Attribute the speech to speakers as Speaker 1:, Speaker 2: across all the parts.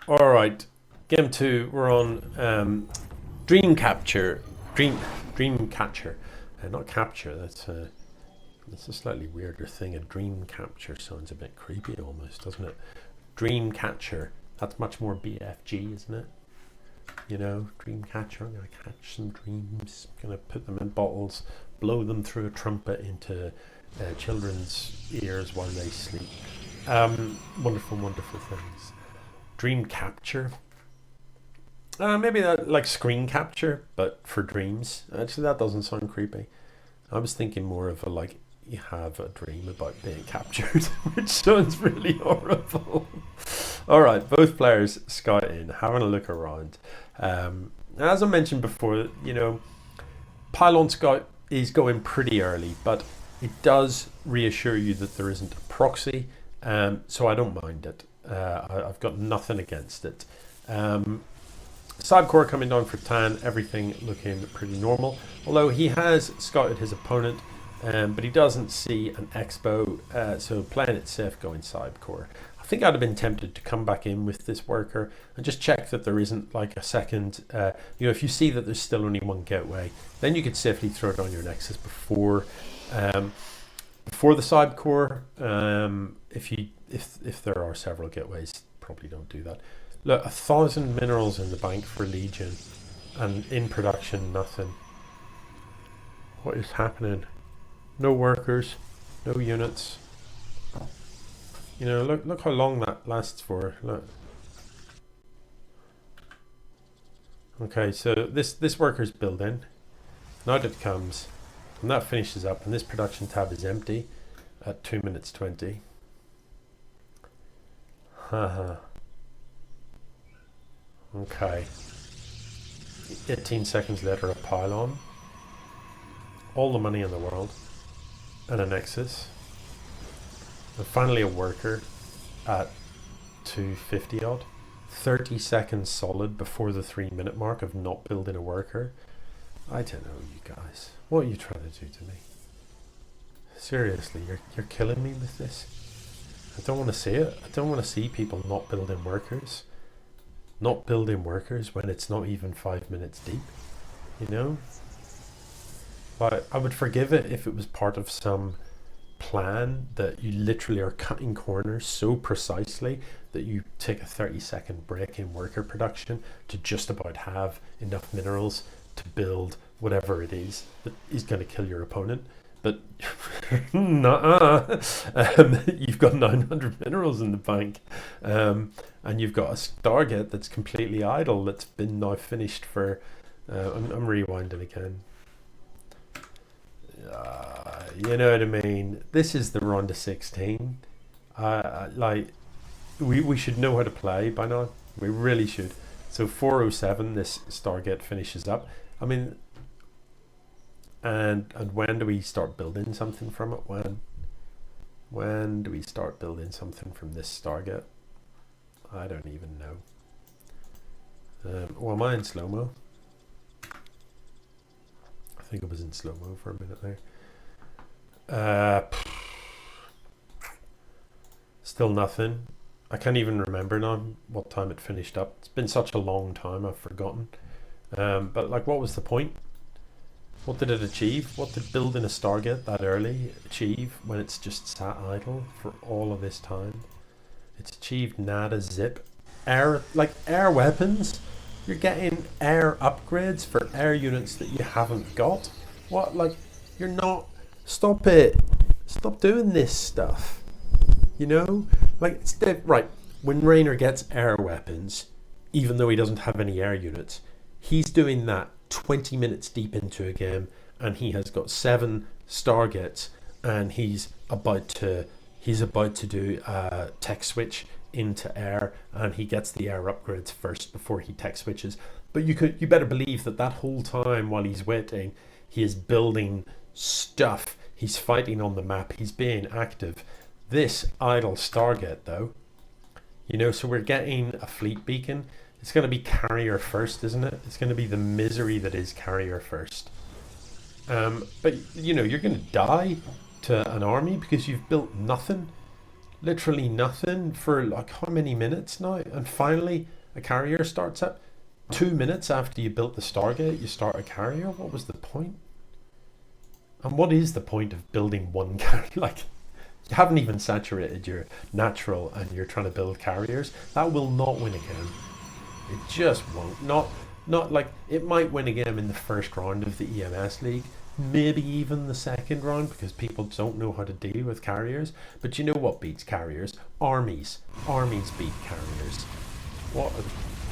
Speaker 1: All right, game two. We're on dream capture, dream catcher, not capture. That's a slightly weirder thing. A dream capture sounds a bit creepy, almost, doesn't it? Dream catcher. That's much more BFG, isn't it? You know, dream catcher. I'm gonna catch some dreams. Gonna put them in bottles, blow them through a trumpet into children's ears while they sleep. Wonderful, wonderful things. Dream capture. Maybe that like screen capture, but for dreams. Actually, that doesn't sound creepy. I was thinking more of a like you have a dream about being captured, which sounds really horrible. All right, both players scout in, having a look around. As I mentioned before, you know, Pylon Scout is going pretty early, but it does reassure you that there isn't a proxy, so I don't mind it. I've got nothing against it. Cybercore coming down for Tahn, everything looking pretty normal. Although he has scouted his opponent, but he doesn't see an Expo, so playing it safe going Cybercore. I think I'd have been tempted to come back in with this worker and just check that there isn't like a second, you know, if you see that there's still only one gateway, then you could safely throw it on your Nexus before the Cybercore. If there are several gateways, probably don't do that. Look, 1,000 minerals in the bank for Legion, and in production, nothing. What is happening? No workers, no units. You know, look how long that lasts for. Look. Okay, so this worker's building. Now it comes, and that finishes up, and this production tab is empty at 2 minutes 20. Haha. Okay. 18 seconds later, a pylon. All the money in the world. And a Nexus. And finally a worker at 250 odd. 30 seconds solid before the 3 minute mark of not building a worker. I don't know, you guys. What are you trying to do to me? Seriously, you're killing me with this. I don't want to see it. I don't want to see people not building workers. Not building workers when it's not even 5 minutes deep, you know? But I would forgive it if it was part of some plan that you literally are cutting corners so precisely that you take a 30-second break in worker production to just about have enough minerals to build whatever it is that is going to kill your opponent. But you've got 900 minerals in the bank, and you've got a Stargate that's completely idle that's been now finished for. I'm rewinding again. You know what I mean? This is the round of 16. Like we should know how to play by now. We really should. So 407, this Stargate finishes up. I mean. And when do we start building something from it? When do we start building something from this Stargate? I don't even know. Oh, am I in slow-mo? I think I was in slow-mo for a minute there. Still nothing. I can't even remember now what time it finished up. It's been such a long time, I've forgotten. But like, what was the point? What did it achieve? What did building a Stargate that early achieve when it's just sat idle for all of this time? It's achieved nada zip. Air weapons? You're getting air upgrades for air units that you haven't got? What, like, you're not... Stop it. Stop doing this stuff. You know? Like, right, when Raynor gets air weapons, even though he doesn't have any air units, he's doing that 20 minutes deep into a game, and he has got 7 Stargates, and he's about to do a tech switch into air, and he gets the air upgrades first before he tech switches. But you better believe that whole time while he's waiting, he is building stuff. He's fighting on the map. He's being active. This idle Stargate, though, you know, so we're getting a fleet beacon. It's going to be carrier first, isn't it? It's going to be the misery that is carrier first. But, you know, you're going to die to an army because you've built nothing. literally nothing for like how many minutes now? And finally, a carrier starts up. 2 minutes after you built the Stargate, you start a carrier. What was the point? And what is the point of building one carrier? Like, you haven't even saturated your natural and you're trying to build carriers. That will not win a game. It just won't. Not like, it might win a game in the first round of the EMS League, maybe even the second round, because people don't know how to deal with carriers. But you know what beats carriers? Armies. Armies beat carriers. What,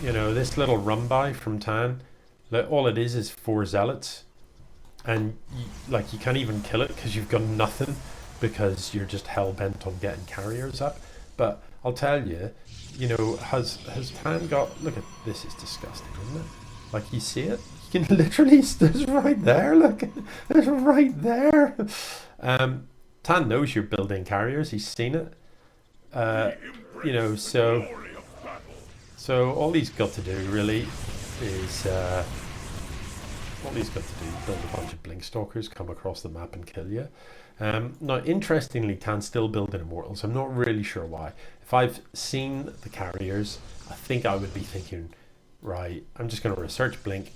Speaker 1: you know, this little run by from Tahn, all it is 4 zealots. And you can't even kill it because you've got nothing, because you're just hell-bent on getting carriers up. But I'll tell you, you know, has Tahn got, look at this, is disgusting, isn't it? Like, you see it? You can literally, it's right there, look, it's right there. Tahn knows you're building carriers, he's seen it. You know, so all he's got to do really is, build a bunch of blink stalkers, come across the map and kill you. Now, interestingly, Tahn's still building immortals. I'm not really sure why. If I've seen the carriers, I think I would be thinking, right, I'm just going to research blink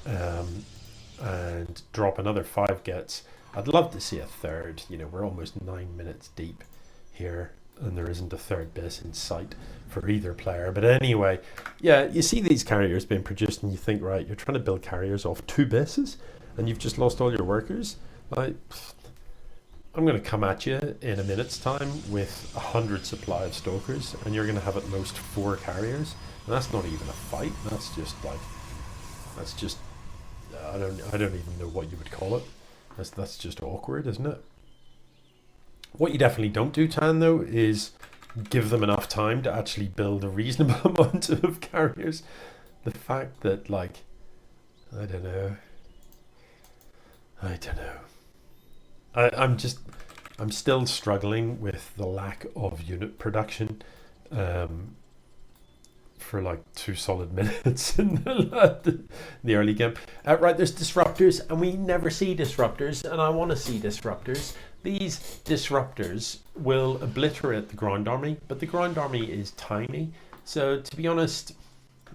Speaker 1: and drop another 5 gets. I'd love to see a third. You know, we're almost 9 minutes deep here, and there isn't a third base in sight for either player. But anyway, yeah, you see these carriers being produced and you think, right, you're trying to build carriers off 2 bases and you've just lost all your workers. Like, I'm going to come at you in a minute's time with 100 supply of stalkers, and you're going to have at most 4 carriers. And that's not even a fight. That's just I don't even know what you would call it. That's just awkward, isn't it? What you definitely don't do, Tahn, though, is give them enough time to actually build a reasonable amount of carriers. The fact that, like, I don't know. I'm still struggling with the lack of unit production for like 2 solid minutes in the early game. Right, there's disruptors, and we never see disruptors, and I want to see disruptors. These disruptors will obliterate the ground army, but the ground army is tiny. So to be honest,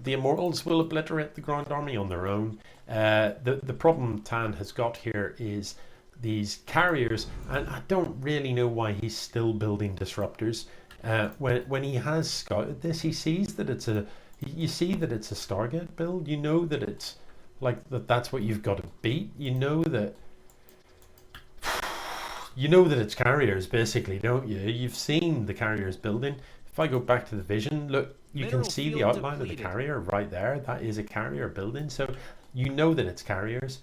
Speaker 1: the immortals will obliterate the ground army on their own. The problem Tahn has got here is these carriers, and I don't really know why he's still building disruptors. When he has scouted this, he sees that you see that it's a Stargate build. You know that it's like that's what you've got to beat. You know that it's carriers, basically, don't you? You've seen the carriers building. If I go back to the vision, look, you can see the outline of the carrier right there. That is a carrier building. So you know that it's carriers.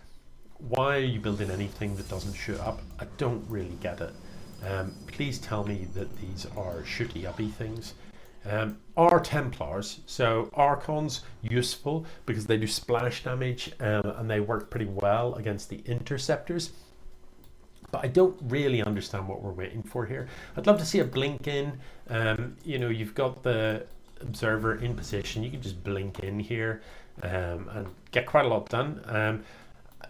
Speaker 1: Why are you building anything that doesn't shoot up? I don't really get it. Please tell me that these are shooty uppy things. Are Templars, so Archons, useful because they do splash damage and they work pretty well against the interceptors. But I don't really understand what we're waiting for here. I'd love to see a blink in. You know, you've got the observer in position. You can just blink in here and get quite a lot done.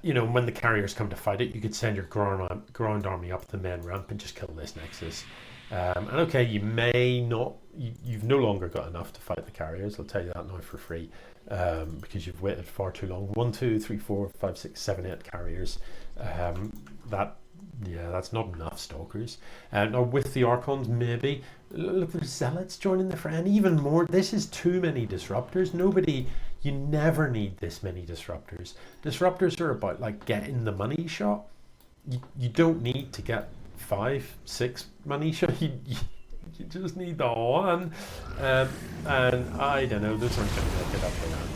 Speaker 1: You know, when the carriers come to fight it, you could send your ground army up the main ramp and just kill this Nexus. And okay, you may not, you've no longer got enough to fight the carriers. I'll tell you that now for free, because you've waited far too long. 1, 2, 3, 4, 5, 6, 7, 8 carriers. That's not enough stalkers. Now with the Archons, maybe. Look, there's zealots joining the fray, and even more. This is too many disruptors. You never need this many disruptors. Disruptors are about like getting the money shot. You don't need to get 5, 6 money shot. You just need the one. And I don't know, those aren't going to make it up around.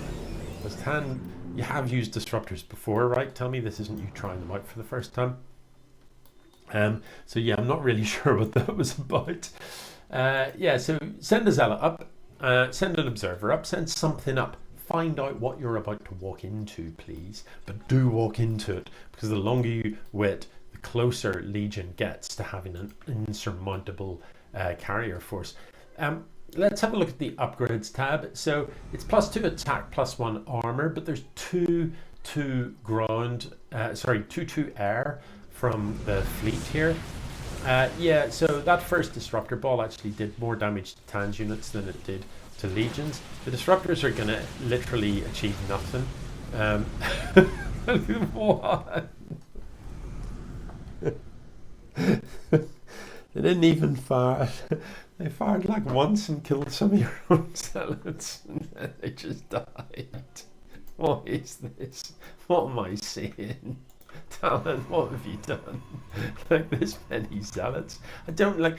Speaker 1: Because Tahn, you have used disruptors before, right? Tell me this isn't you trying them out for the first time. So yeah, I'm not really sure what that was about. So send a zealot up, send an observer up, send something up. Find out what you're about to walk into, please. But do walk into it, because the longer you wait, the closer Legion gets to having an insurmountable carrier force. Let's have a look at the upgrades tab. So it's +2 attack, +1 armor, but there's 2 ground, 2 air from the fleet here. Yeah, so that first disruptor ball actually did more damage to Tahn's units than it did to Legions. The disruptors are going to literally achieve nothing. What? They didn't even fire. They fired like once and killed some of your own zealots, and then they just died. What is this? What am I seeing? Tahn, what have you done? Like this many zealots? I don't like.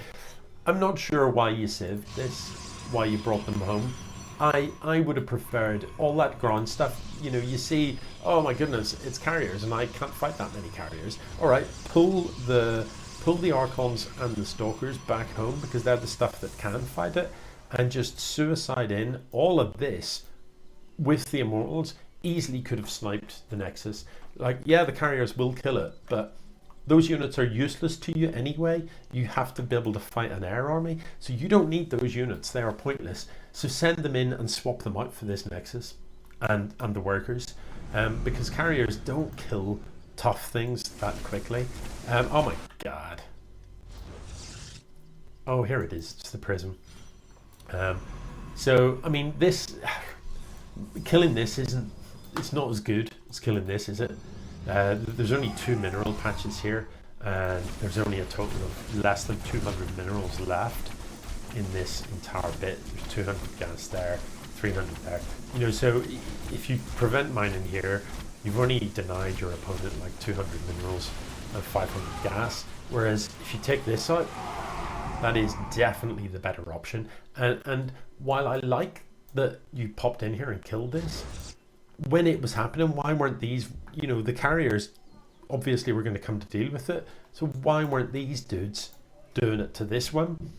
Speaker 1: I'm not sure why you saved this. Why you brought them home? I would have preferred all that ground stuff. You know, you see, oh my goodness, it's carriers, and I can't fight that many carriers. All right, pull the Archons and the Stalkers back home because they're the stuff that can fight it, and just suicide in all of this with the Immortals. Easily could have sniped the Nexus. Like, yeah, the carriers will kill it, but those units are useless to you anyway. You have to be able to fight an air army, so you don't need those units. They are pointless. So send them in and swap them out for this Nexus and the workers, because carriers don't kill tough things that quickly. Oh my god. Oh, here it is. It's the prism. So, I mean, this... killing this isn't... It's not as good as killing this, is it? There's only 2 mineral patches here, and there's only a total of less than 200 minerals left in this entire bit. There's 200 gas there, 300 there. You know, so if you prevent mining here, you've only denied your opponent like 200 minerals and 500 gas. Whereas if you take this out, that is definitely the better option. And while I like that you popped in here and killed this, when it was happening, why weren't these, you know, the carriers obviously were going to come to deal with it, so why weren't these dudes doing it to this one?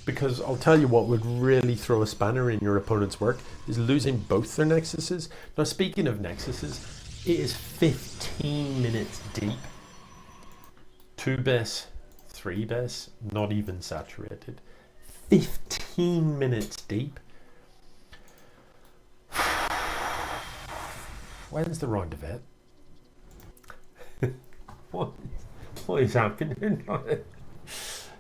Speaker 1: Because I'll tell you what would really throw a spanner in your opponent's work is losing both their Nexuses. Now, speaking of Nexuses, it is 15 minutes deep. 2 bis, 3 bis, not even saturated. 15 minutes deep. When's the round of it? what is happening?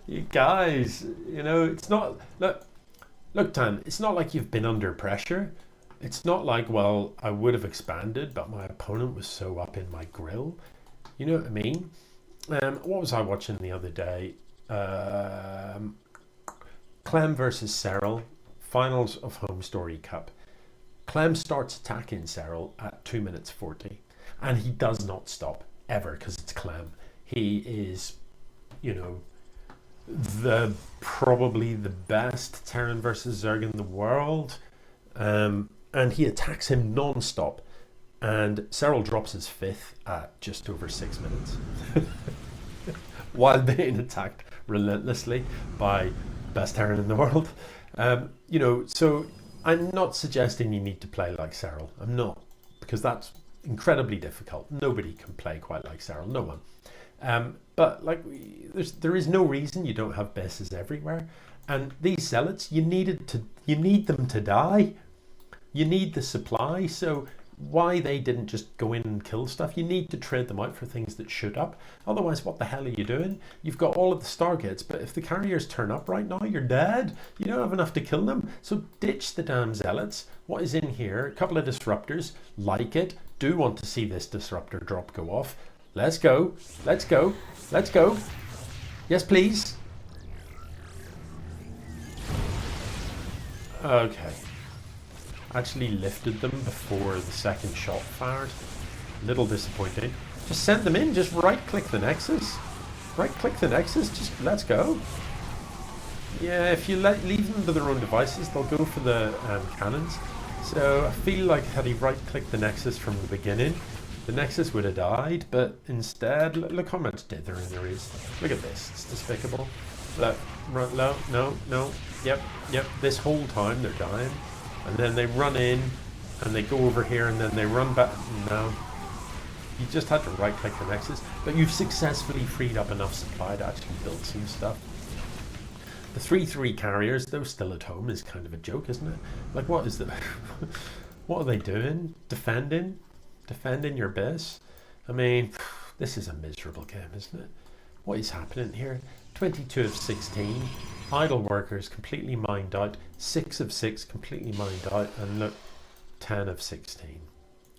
Speaker 1: You guys, you know, it's not... Look, Tahn, it's not like you've been under pressure. It's not like, well, I would have expanded, but my opponent was so up in my grill. You know what I mean? What was I watching the other day? Clem versus Cyril, finals of Home Story Cup. Clem starts attacking Cyril at 2 minutes 40, and he does not stop ever because it's Clem. He is, you know, probably the best Terran versus Zerg in the world, and he attacks him non-stop, and Cyril drops his 5th at just over 6 minutes while being attacked relentlessly by best Terran in the world. You know, so I'm not suggesting you need to play like Cyril. I'm not, because that's incredibly difficult. Nobody can play quite like Cyril, no one. But like, there is no reason you don't have bases everywhere. And these zealots, you need them to die. You need the supply. So why they didn't just go in and kill stuff? You need to trade them out for things that shoot up. Otherwise, what the hell are you doing? You've got all of the Stargates, but if the carriers turn up right now, you're dead. You don't have enough to kill them. So ditch the damn zealots. What is in here? A couple of disruptors. Like it. Do want to see this disruptor drop go off. Let's go. Let's go. Let's go. Yes, please. Okay. Actually lifted them before the second shot fired. Little disappointing. Just send them in. Just right click the Nexus. Right click the Nexus. Just let's go. Yeah, if you leave them to their own devices, they'll go for the cannons. So I feel like had he right clicked the Nexus from the beginning, the Nexus would have died, but instead, look how much dithering there is. Look at this. It's despicable. Look, no. Yep. This whole time they're dying. And then they run in, and they go over here, and then they run back. No. You just had to right-click the Nexus, but you've successfully freed up enough supply to actually build some stuff. The 3-3 carriers, though, still at home is kind of a joke, isn't it? Like, what is the... what are they doing? Defending? Defending your base? I mean, this is a miserable game, isn't it? What is happening here? 22 of 16. Idle workers completely mined out. 6 of 6 completely mined out. And look, 10 of 16.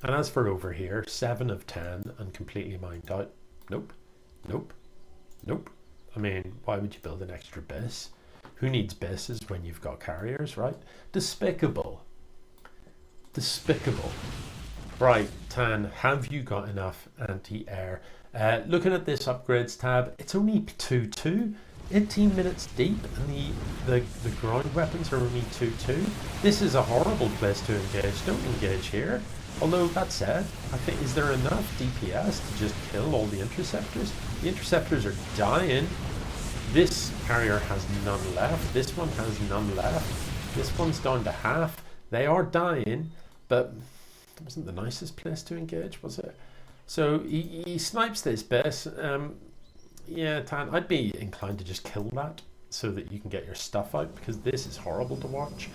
Speaker 1: And as for over here, 7 of 10 and completely mined out. Nope, nope, nope. I mean, why would you build an extra base? Who needs bases when you've got carriers, right? Despicable. Despicable. Right, Tahn, have you got enough anti-air? Looking at this upgrades tab, it's only 2-2, 18 minutes deep, and the ground weapons are only 2-2. This is a horrible place to engage. Don't engage here. Although that said, I think, is there enough DPS to just kill all the interceptors? The interceptors are dying. This carrier has none left. This one has none left. This one's down to half. They are dying, but it wasn't the nicest place to engage, was it? So he snipes this base. Yeah, Tahn, I'd be inclined to just kill that so that you can get your stuff out, because this is horrible to watch.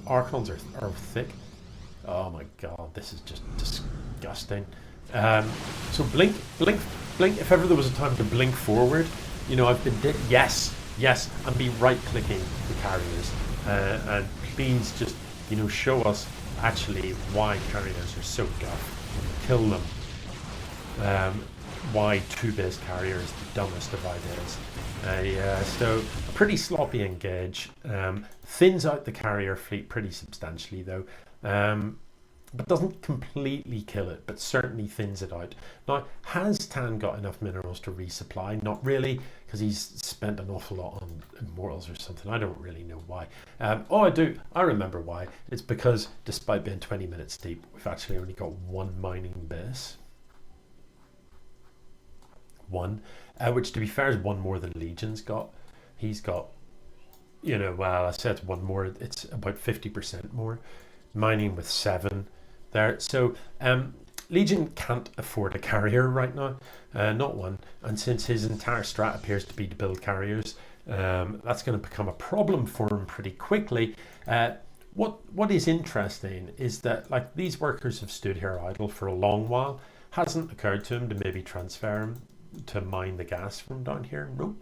Speaker 1: Archons are thick. Oh my god, this is just disgusting. So blink. If ever there was a time to blink forward, you know, I've been yes, and be right-clicking the carriers, and please just, you know, show us actually why carriers are so guff. Kill them. Why two-base carrier is the dumbest of ideas. So a pretty sloppy engage. Thins out the carrier fleet pretty substantially though. But doesn't completely kill it, but certainly thins it out. Now, has Tahn got enough minerals to resupply? Not really, because he's spent an awful lot on immortals or something. I don't really know why. Oh, I do. I remember why. It's because, despite being 20 minutes deep, we've actually only got one mining base. One, which to be fair is one more than Legion's got. He's got, you know, well, I said one more. It's about 50% more. Mining with 7 there. So Legion can't afford a carrier right now, not one. And since his entire strat appears to be to build carriers, that's going to become a problem for him pretty quickly. What is interesting is that, like, these workers have stood here idle for a long while. Hasn't occurred to him to maybe transfer him to mine the gas from down here. Nope.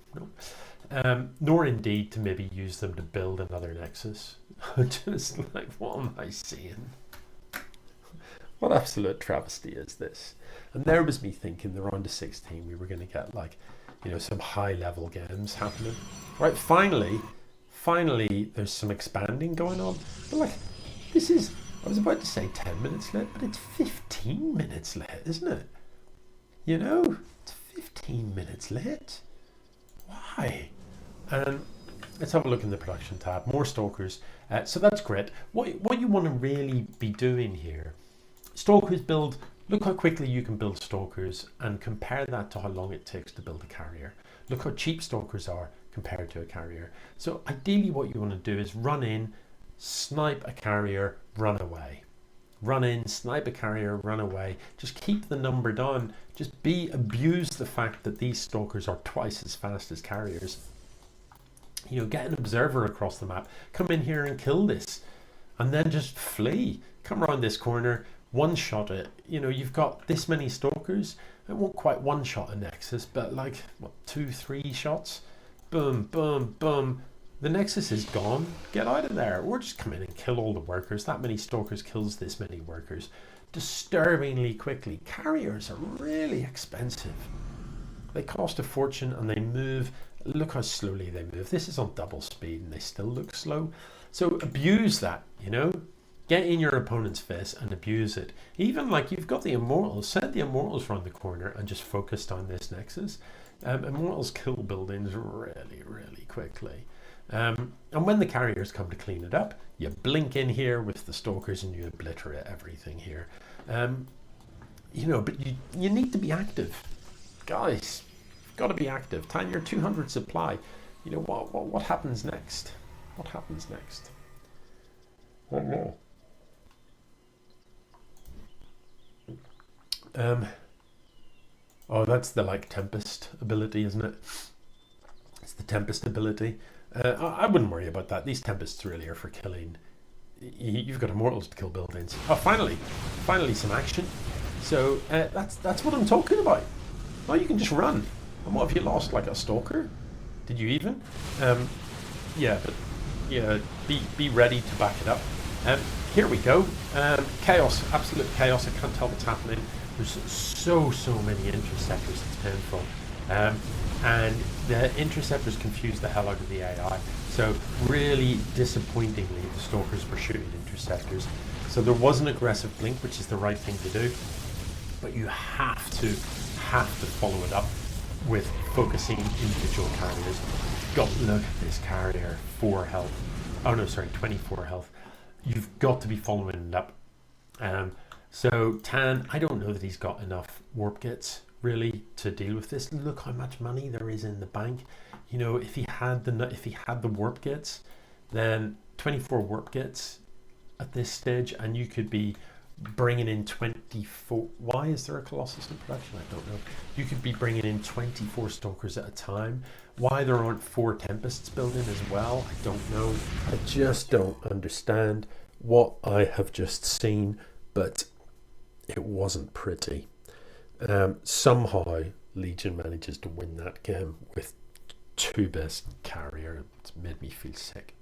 Speaker 1: Nor indeed to maybe use them to build another nexus. Just like, what am I seeing? What absolute travesty is this? And there was me thinking the round of 16 we were going to get, like, you know, some high level games happening. Right, finally there's some expanding going on. But like, this is, I was about to say 10 minutes late, but it's 15 minutes late, isn't it? You know, it's 15 minutes late. Why? And let's have a look in the production tab. More stalkers. So that's great. What you want to really be doing here, stalkers build, look how quickly you can build stalkers and compare that to how long it takes to build a carrier. Look how cheap stalkers are compared to a carrier. So ideally what you want to do is run in, snipe a carrier, run away. Run in, snipe a carrier, run away. Just keep the number down. Just abuse the fact that these stalkers are twice as fast as carriers. You know, get an observer across the map. Come in here and kill this. And then just flee. Come around this corner, one-shot it. You know, you've got this many stalkers. It won't quite one-shot a nexus, but like, what, 2-3 shots? Boom, boom, boom. The nexus is gone. Get out of there. Or just come in and kill all the workers. That many stalkers kills this many workers. Disturbingly quickly. Carriers are really expensive. They cost a fortune and they move. Look how slowly they move. This is on double speed and they still look slow. So abuse that, you know. Get in your opponent's face and abuse it. Even like you've got the immortals. Set the immortals around the corner and just focus on this nexus. Immortals kill buildings really, really quickly. And when the carriers come to clean it up, you blink in here with the stalkers and you obliterate everything here. You know, but you need to be active. Guys, you've got to be active. Tahn, your 200 supply. You know, what happens next? What happens next? One more. Oh, that's the, like, Tempest ability, isn't it? It's the Tempest ability. I wouldn't worry about that. These Tempests really are for killing. You've got immortals to kill buildings. Oh, finally some action. So that's what I'm talking about. Now you can just run. And what have you lost? Like a stalker? Did you even? Yeah, but yeah, be ready to back it up. Here we go. Chaos, absolute chaos. I can't tell what's happening. There's so many interceptors. It's painful. And the interceptors confused the hell out of the AI. So really disappointingly, the stalkers were shooting interceptors. So there was an aggressive blink, which is the right thing to do. But you have to follow it up with focusing individual carriers. You've got to look at this carrier, 4 health. Oh no, sorry, 24 health. You've got to be following it up. So Tahn, I don't know that he's got enough warp kits really to deal with this. Look how much money there is in the bank. You know, if he had the warp kits, then 24 warp kits at this stage, and you could be bringing in 24. Why is there a Colossus in production? I don't know. You could be bringing in 24 stalkers at a time. Why there aren't 4 Tempests built in as well, I don't know. I just don't understand what I have just seen, but it wasn't pretty. Somehow Legion manages to win that game with 2 best carrier. It's made me feel sick.